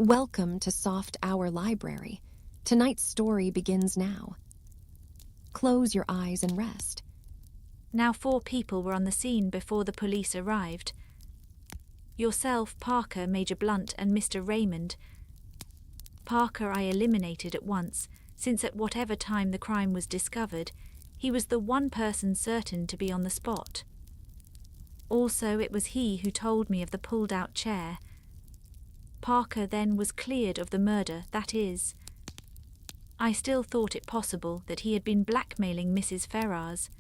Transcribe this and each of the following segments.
Welcome to Soft Hour Library. Tonight's story begins now. Close your eyes and rest. Now 4 people were on the scene before the police arrived. Yourself, Parker, Major Blunt, and Mr. Raymond. Parker I eliminated at once, since at whatever time the crime was discovered, he was the one person certain to be on the spot. Also, it was he who told me of the pulled-out chair. Parker then was cleared of the murder, that is. I still thought it possible that he had been blackmailing Mrs. Ferrars.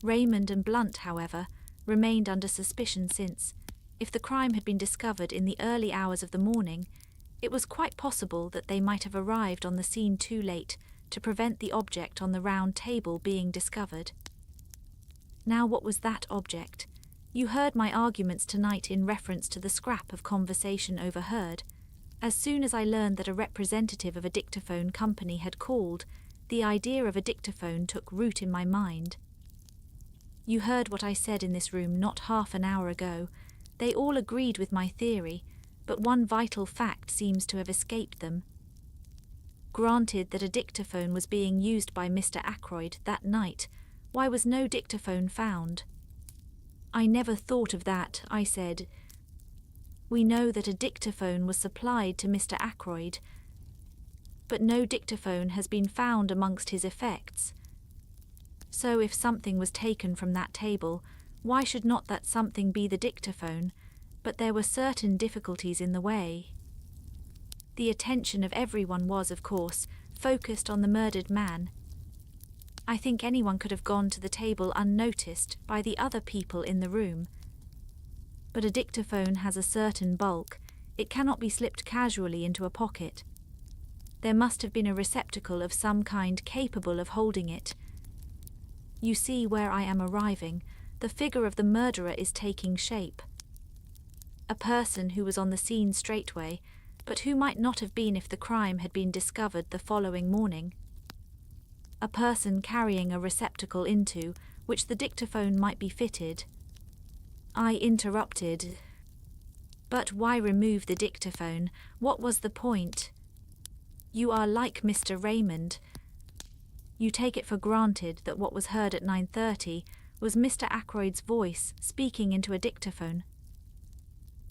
Raymond and Blunt, however, remained under suspicion since, if the crime had been discovered in the early hours of the morning, it was quite possible that they might have arrived on the scene too late to prevent the object on the round table being discovered. Now what was that object? You heard my arguments tonight in reference to the scrap of conversation overheard. As soon as I learned that a representative of a dictaphone company had called, the idea of a dictaphone took root in my mind. You heard what I said in this room not half an hour ago. They all agreed with my theory, but one vital fact seems to have escaped them. Granted that a dictaphone was being used by Mr. Ackroyd that night, why was no dictaphone found? I never thought of that, I said. We know that a dictaphone was supplied to Mr. Ackroyd, but no dictaphone has been found amongst his effects. So if something was taken from that table, why should not that something be the dictaphone? But there were certain difficulties in the way. The attention of everyone was, of course, focused on the murdered man. I think anyone could have gone to the table unnoticed by the other people in the room. But a dictaphone has a certain bulk. It cannot be slipped casually into a pocket. There must have been a receptacle of some kind capable of holding it. You see where I am arriving. The figure of the murderer is taking shape. A person who was on the scene straightway, but who might not have been if the crime had been discovered the following morning. A person carrying a receptacle into which the dictaphone might be fitted. I interrupted. But why remove the dictaphone? What was the point? You are like Mr. Raymond. You take it for granted that what was heard at 9:30 was Mr. Ackroyd's voice speaking into a dictaphone.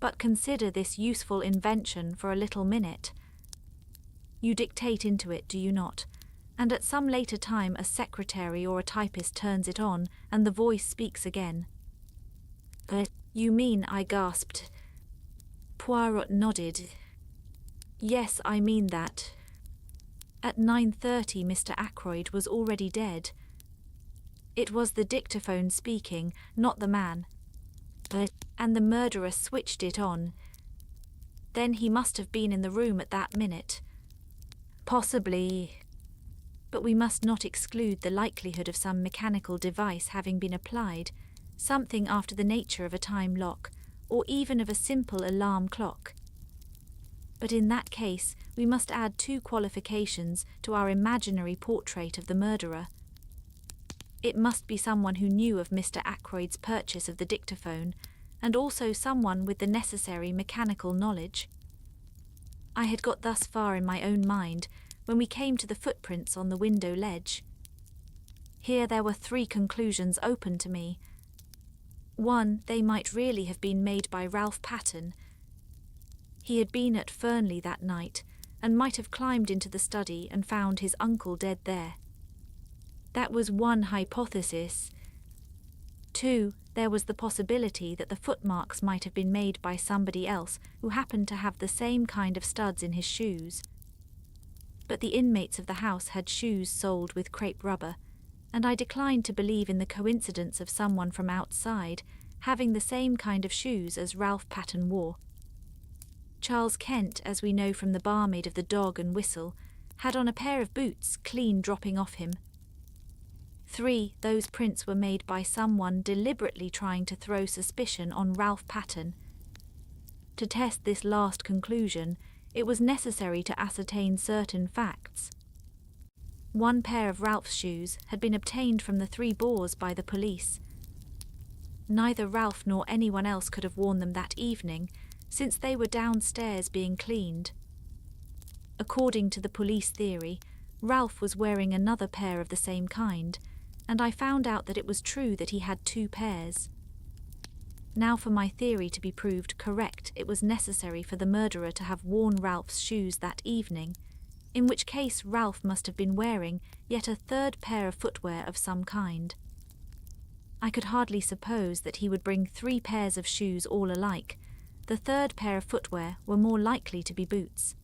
But consider this useful invention for a little minute. You dictate into it, do you not? And at some later time a secretary or a typist turns it on, and the voice speaks again. You mean, I gasped. Poirot nodded. Yes, I mean that. At 9:30 Mr. Ackroyd was already dead. It was the dictaphone speaking, not the man. And the murderer switched it on. Then he must have been in the room at that minute. Possibly. But we must not exclude the likelihood of some mechanical device having been applied, something after the nature of a time lock, or even of a simple alarm clock. But in that case, we must add 2 qualifications to our imaginary portrait of the murderer. It must be someone who knew of Mr. Ackroyd's purchase of the dictaphone, and also someone with the necessary mechanical knowledge. I had got thus far in my own mind when we came to the footprints on the window ledge. Here there were 3 conclusions open to me. 1, they might really have been made by Ralph Patten. He had been at Fernley that night, and might have climbed into the study and found his uncle dead there. That was one hypothesis. 2, there was the possibility that the footmarks might have been made by somebody else who happened to have the same kind of studs in his shoes. But the inmates of the house had shoes soled with crepe rubber, and I declined to believe in the coincidence of someone from outside having the same kind of shoes as Ralph Patten wore. Charles Kent, as we know from the barmaid of the Dog and Whistle, had on a pair of boots clean dropping off him. 3, those prints were made by someone deliberately trying to throw suspicion on Ralph Patten. To test this last conclusion, it was necessary to ascertain certain facts. 1 pair of Ralph's shoes had been obtained from the 3 Boars by the police. Neither Ralph nor anyone else could have worn them that evening, since they were downstairs being cleaned. According to the police theory, Ralph was wearing another pair of the same kind, and I found out that it was true that he had 2 pairs. Now, for my theory to be proved correct, it was necessary for the murderer to have worn Ralph's shoes that evening, in which case Ralph must have been wearing yet a 3rd pair of footwear of some kind. I could hardly suppose that he would bring 3 pairs of shoes all alike. The 3rd pair of footwear were more likely to be boots.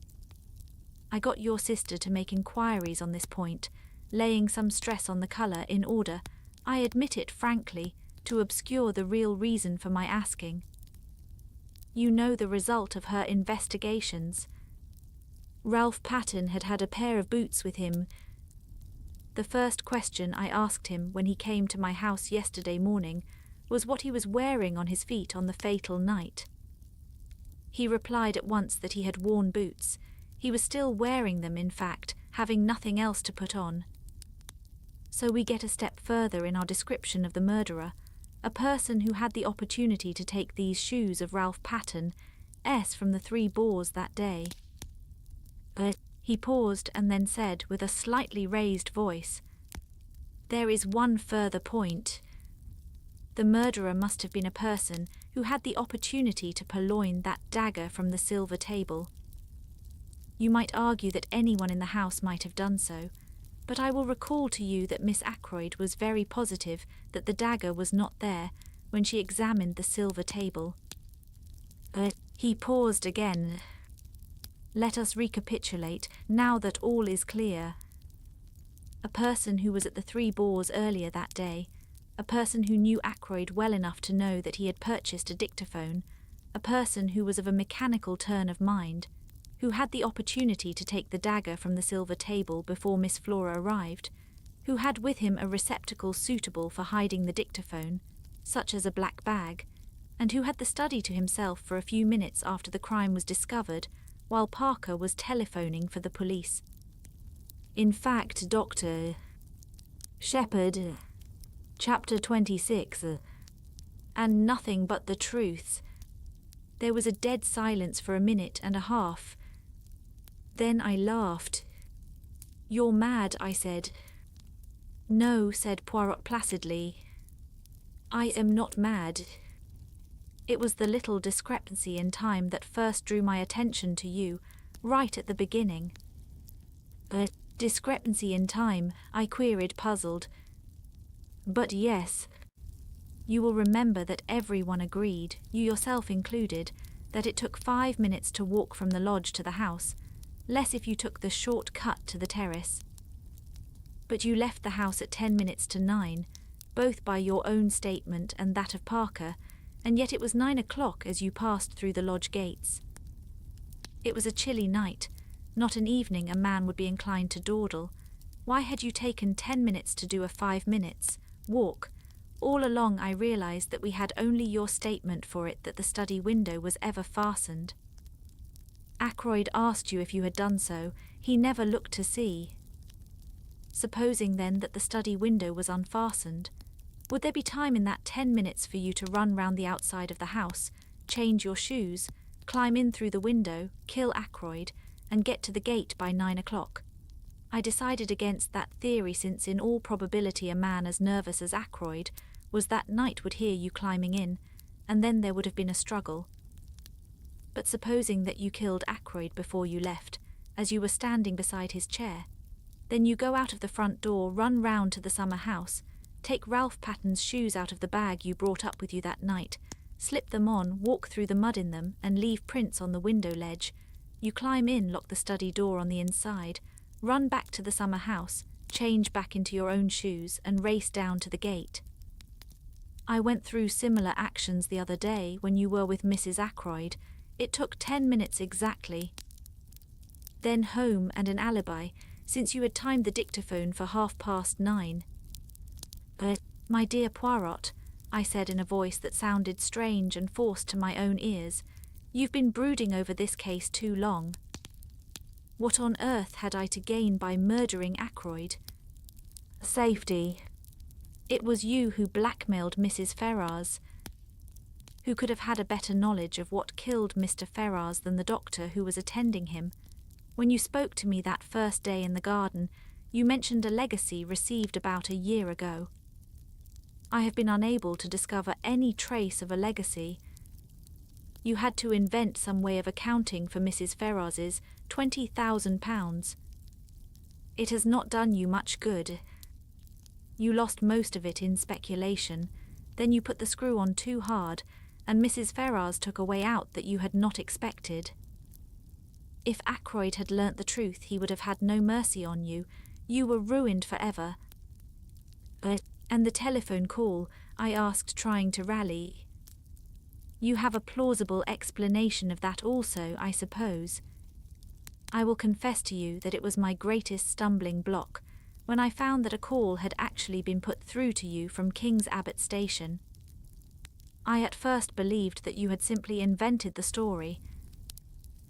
I got your sister to make inquiries on this point, laying some stress on the colour in order, I admit it frankly, to obscure the real reason for my asking. You know the result of her investigations. Ralph Patten had had a pair of boots with him. The first question I asked him when he came to my house yesterday morning was what he was wearing on his feet on the fatal night. He replied at once that he had worn boots. He was still wearing them, in fact, having nothing else to put on. So we get a step further in our description of the murderer, a person who had the opportunity to take these shoes of Ralph Patten, S from the 3 Boars that day. He paused and then said with a slightly raised voice, "There is one further point. The murderer must have been a person who had the opportunity to purloin that dagger from the silver table. You might argue that anyone in the house might have done so, but I will recall to you that Miss Ackroyd was very positive that the dagger was not there when she examined the silver table." He paused again. Let us recapitulate, now that all is clear. A person who was at the 3 Boars earlier that day, a person who knew Ackroyd well enough to know that he had purchased a dictaphone, a person who was of a mechanical turn of mind, who had the opportunity to take the dagger from the silver table before Miss Flora arrived, who had with him a receptacle suitable for hiding the dictaphone, such as a black bag, and who had the study to himself for a few minutes after the crime was discovered, while Parker was telephoning for the police. In fact, Dr. Shepherd, Chapter 26, and nothing but the truth. There was a dead silence for a minute and a half. Then I laughed. "You're mad," I said. "No," said Poirot placidly. "I am not mad. It was the little discrepancy in time that first drew my attention to you, right at the beginning." "A discrepancy in time?" I queried, puzzled. "But yes. You will remember that everyone agreed, you yourself included, that it took 5 minutes to walk from the lodge to the house, less if you took the short cut to the terrace. But you left the house at 10 minutes to 9, both by your own statement and that of Parker, and yet it was 9 o'clock as you passed through the lodge gates. It was a chilly night, not an evening a man would be inclined to dawdle. Why had you taken 10 minutes to do a 5 minutes walk? All along I realized that we had only your statement for it that the study window was ever fastened. Ackroyd asked you if you had done so. He never looked to see. Supposing then that the study window was unfastened, would there be time in that 10 minutes for you to run round the outside of the house, change your shoes, climb in through the window, kill Ackroyd, and get to the gate by 9 o'clock? I decided against that theory since in all probability a man as nervous as Ackroyd was that night would hear you climbing in, and then there would have been a struggle. But supposing that you killed Ackroyd before you left, as you were standing beside his chair, then you go out of the front door, run round to the summer house, take Ralph Patten's shoes out of the bag you brought up with you that night, slip them on, walk through the mud in them, and leave prints on the window ledge. You climb in, lock the study door on the inside, run back to the summer house, change back into your own shoes, and race down to the gate. I went through similar actions the other day when you were with Mrs. Ackroyd. It took 10 minutes exactly. Then home and an alibi, since you had timed the dictaphone for 9:30. My dear Poirot, I said in a voice that sounded strange and forced to my own ears, you've been brooding over this case too long. What on earth had I to gain by murdering Ackroyd? Safety. It was you who blackmailed Mrs. Ferrars, who could have had a better knowledge of what killed Mr. Ferrars than the doctor who was attending him. When you spoke to me that first day in the garden, you mentioned a legacy received about a year ago. I have been unable to discover any trace of a legacy. You had to invent some way of accounting for Mrs. Ferrars's £20,000. It has not done you much good. You lost most of it in speculation, then you put the screw on too hard, and Mrs. Ferrars took a way out that you had not expected. If Ackroyd had learnt the truth, he would have had no mercy on you. You were ruined forever. And the telephone call, I asked, trying to rally. You have a plausible explanation of that also, I suppose. I will confess to you that it was my greatest stumbling block when I found that a call had actually been put through to you from King's Abbot Station. I at first believed that you had simply invented the story.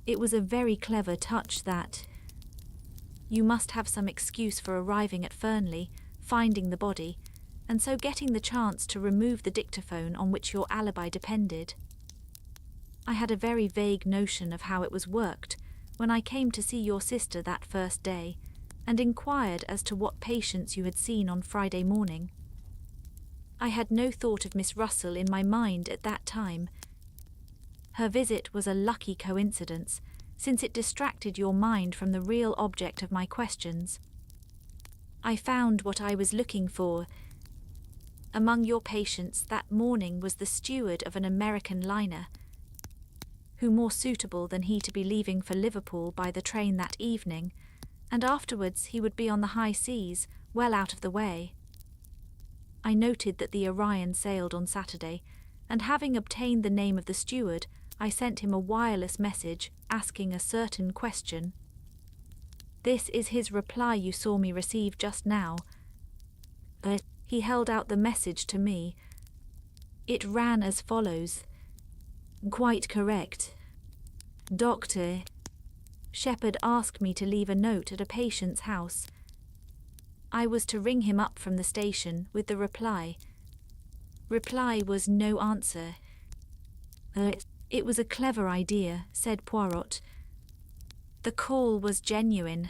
It was a very clever touch that. You must have some excuse for arriving at Fernley, finding the body, and so getting the chance to remove the dictaphone on which your alibi depended. I had a very vague notion of how it was worked when I came to see your sister that first day, and inquired as to what patients you had seen on Friday morning. I had no thought of Miss Russell in my mind at that time. Her visit was a lucky coincidence, since it distracted your mind from the real object of my questions. I found what I was looking for. Among your patients that morning was the steward of an American liner. Who more suitable than he to be leaving for Liverpool by the train that evening, and afterwards he would be on the high seas, well out of the way. I noted that the Orion sailed on Saturday, and having obtained the name of the steward, I sent him a wireless message asking a certain question. This is his reply you saw me receive just now. He held out the message to me. It ran as follows. Quite correct. Doctor, Shepherd asked me to leave a note at a patient's house. I was to ring him up from the station with the reply. Reply was no answer. It was a clever idea, said Poirot. The call was genuine.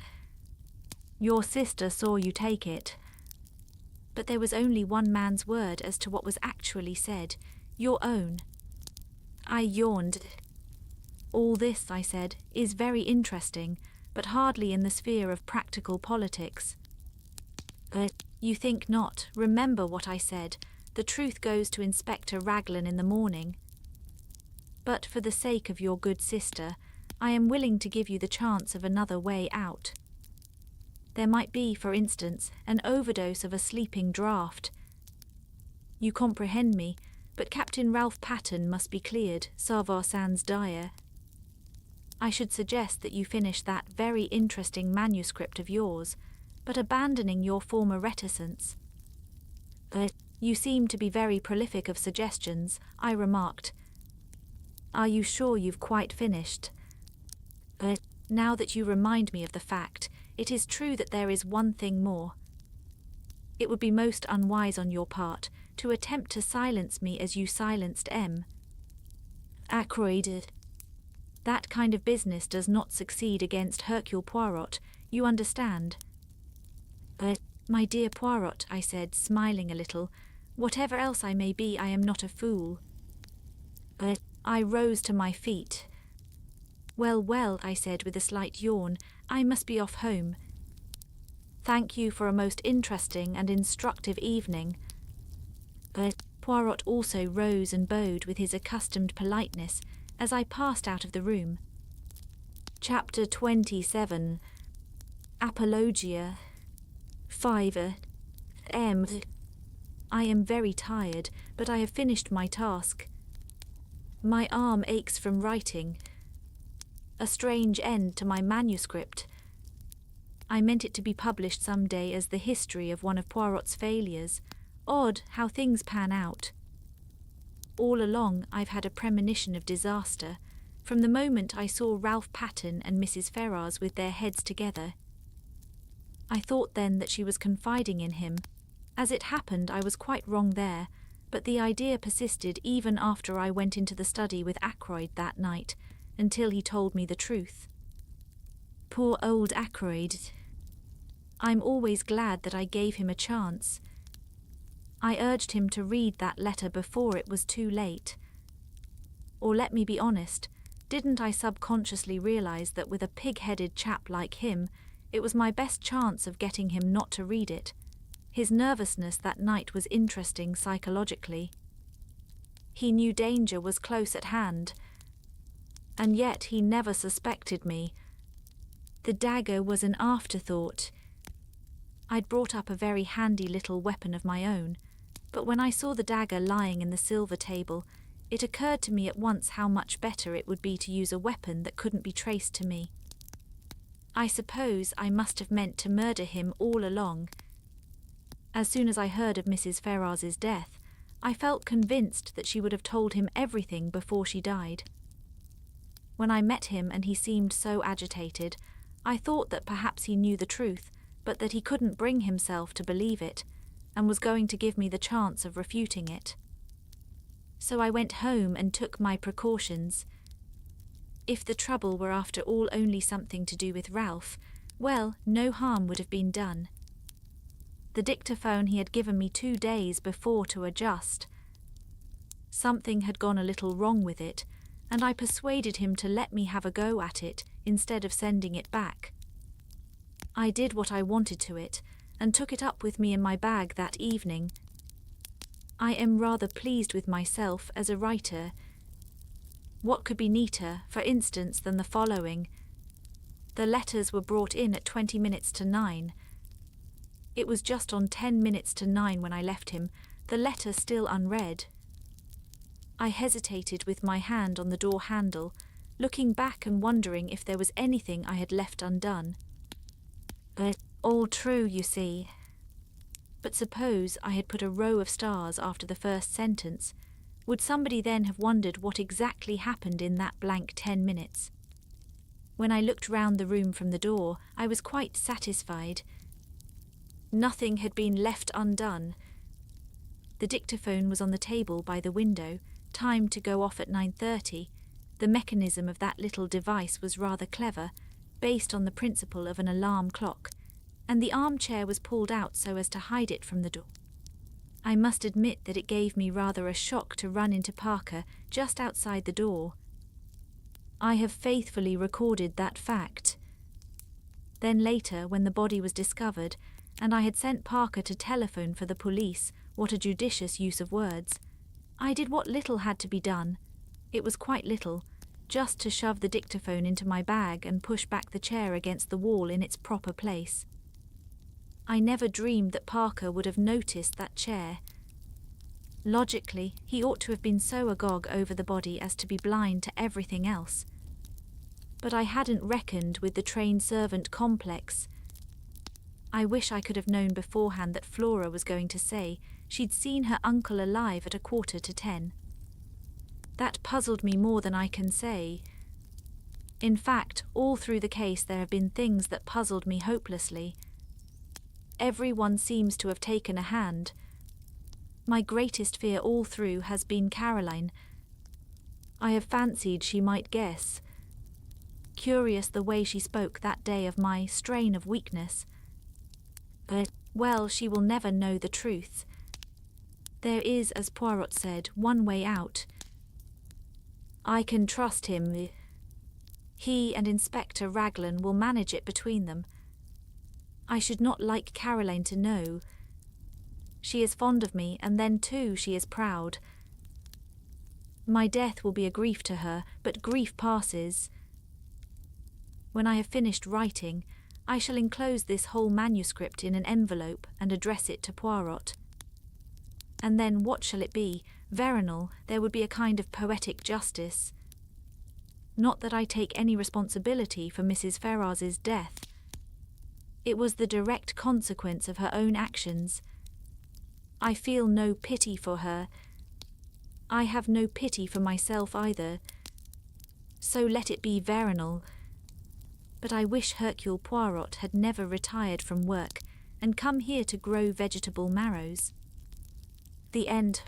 Your sister saw you take it. But there was only one man's word as to what was actually said, your own. I yawned. All this, I said, is very interesting, but hardly in the sphere of practical politics. You think not. Remember what I said. The truth goes to Inspector Raglan in the morning. But for the sake of your good sister, I am willing to give you the chance of another way out. There might be, for instance, an overdose of a sleeping draught. You comprehend me, but Captain Ralph Patten must be cleared, Savar sans dire. I should suggest that you finish that very interesting manuscript of yours, but abandoning your former reticence. You seem to be very prolific of suggestions, I remarked. Are you sure you've quite finished? Now that you remind me of the fact, it is true that there is one thing more. It would be most unwise on your part to attempt to silence me as you silenced M. Ackroyd. That kind of business does not succeed against Hercule Poirot, you understand. My dear Poirot, I said, smiling a little, whatever else I may be, I am not a fool. I rose to my feet. Well, I said with a slight yawn, I must be off home. Thank you for a most interesting and instructive evening. Poirot also rose and bowed with his accustomed politeness as I passed out of the room. Chapter 27. Apologia. 5. M. I am very tired, but I have finished my task. My arm aches from writing. A strange end to my manuscript. I meant it to be published some day as the history of one of Poirot's failures. Odd how things pan out. All along I've had a premonition of disaster, from the moment I saw Ralph Patten and Mrs. Ferrars with their heads together. I thought then that she was confiding in him. As it happened, I was quite wrong there, But the idea persisted even after I went into the study with Ackroyd that night, until he told me the truth. Poor old Ackroyd. I'm always glad that I gave him a chance. I urged him to read that letter before it was too late. Or let me be honest, didn't I subconsciously realize that with a pig-headed chap like him, it was my best chance of getting him not to read it? His nervousness that night was interesting psychologically. He knew danger was close at hand, and yet he never suspected me. The dagger was an afterthought. I'd brought up a very handy little weapon of my own, but when I saw the dagger lying in the silver table, it occurred to me at once how much better it would be to use a weapon that couldn't be traced to me. I suppose I must have meant to murder him all along. As soon as I heard of Mrs. Ferrars's death, I felt convinced that she would have told him everything before she died. When I met him and he seemed so agitated, I thought that perhaps he knew the truth, but that he couldn't bring himself to believe it, and was going to give me the chance of refuting it. So I went home and took my precautions. If the trouble were after all only something to do with Ralph, well, no harm would have been done. The dictaphone he had given me 2 days before to adjust. Something had gone a little wrong with it, and I persuaded him to let me have a go at it instead of sending it back. I did what I wanted to it, and took it up with me in my bag that evening. I am rather pleased with myself as a writer. What could be neater, for instance, than the following? The letters were brought in at 20 minutes to 9. It was just on 10 minutes to 9 when I left him, the letter still unread. I hesitated with my hand on the door handle, looking back and wondering if there was anything I had left undone. All true, you see. But suppose I had put a row of stars after the first sentence, would somebody then have wondered what exactly happened in that blank 10 minutes? When I looked round the room from the door, I was quite satisfied. Nothing had been left undone. The dictaphone was on the table by the window, timed to go off at 9:30. The mechanism of that little device was rather clever, based on the principle of an alarm clock, and the armchair was pulled out so as to hide it from the door. I must admit that it gave me rather a shock to run into Parker just outside the door. I have faithfully recorded that fact. Then later, when the body was discovered, and I had sent Parker to telephone for the police, what a judicious use of words, I did what little had to be done. It was quite little, just to shove the dictaphone into my bag and push back the chair against the wall in its proper place. I never dreamed that Parker would have noticed that chair. Logically, he ought to have been so agog over the body as to be blind to everything else. But I hadn't reckoned with the trained servant complex. I wish I could have known beforehand that Flora was going to say she'd seen her uncle alive at 9:45. That puzzled me more than I can say. In fact, all through the case there have been things that puzzled me hopelessly. Everyone seems to have taken a hand. My greatest fear all through has been Caroline. I have fancied she might guess. Curious the way she spoke that day of my strain of weakness. But, well, she will never know the truth. There is, as Poirot said, one way out. I can trust him. He and Inspector Raglan will manage it between them. I should not like Caroline to know. She is fond of me, and then too she is proud. My death will be a grief to her, but grief passes. When I have finished writing, I shall enclose this whole manuscript in an envelope and address it to Poirot. And then what shall it be? Vernal, there would be a kind of poetic justice. Not that I take any responsibility for Mrs. Ferrars's death. It was the direct consequence of her own actions. I feel no pity for her. I have no pity for myself either. So let it be vernal. But I wish Hercule Poirot had never retired from work and come here to grow vegetable marrows. The end.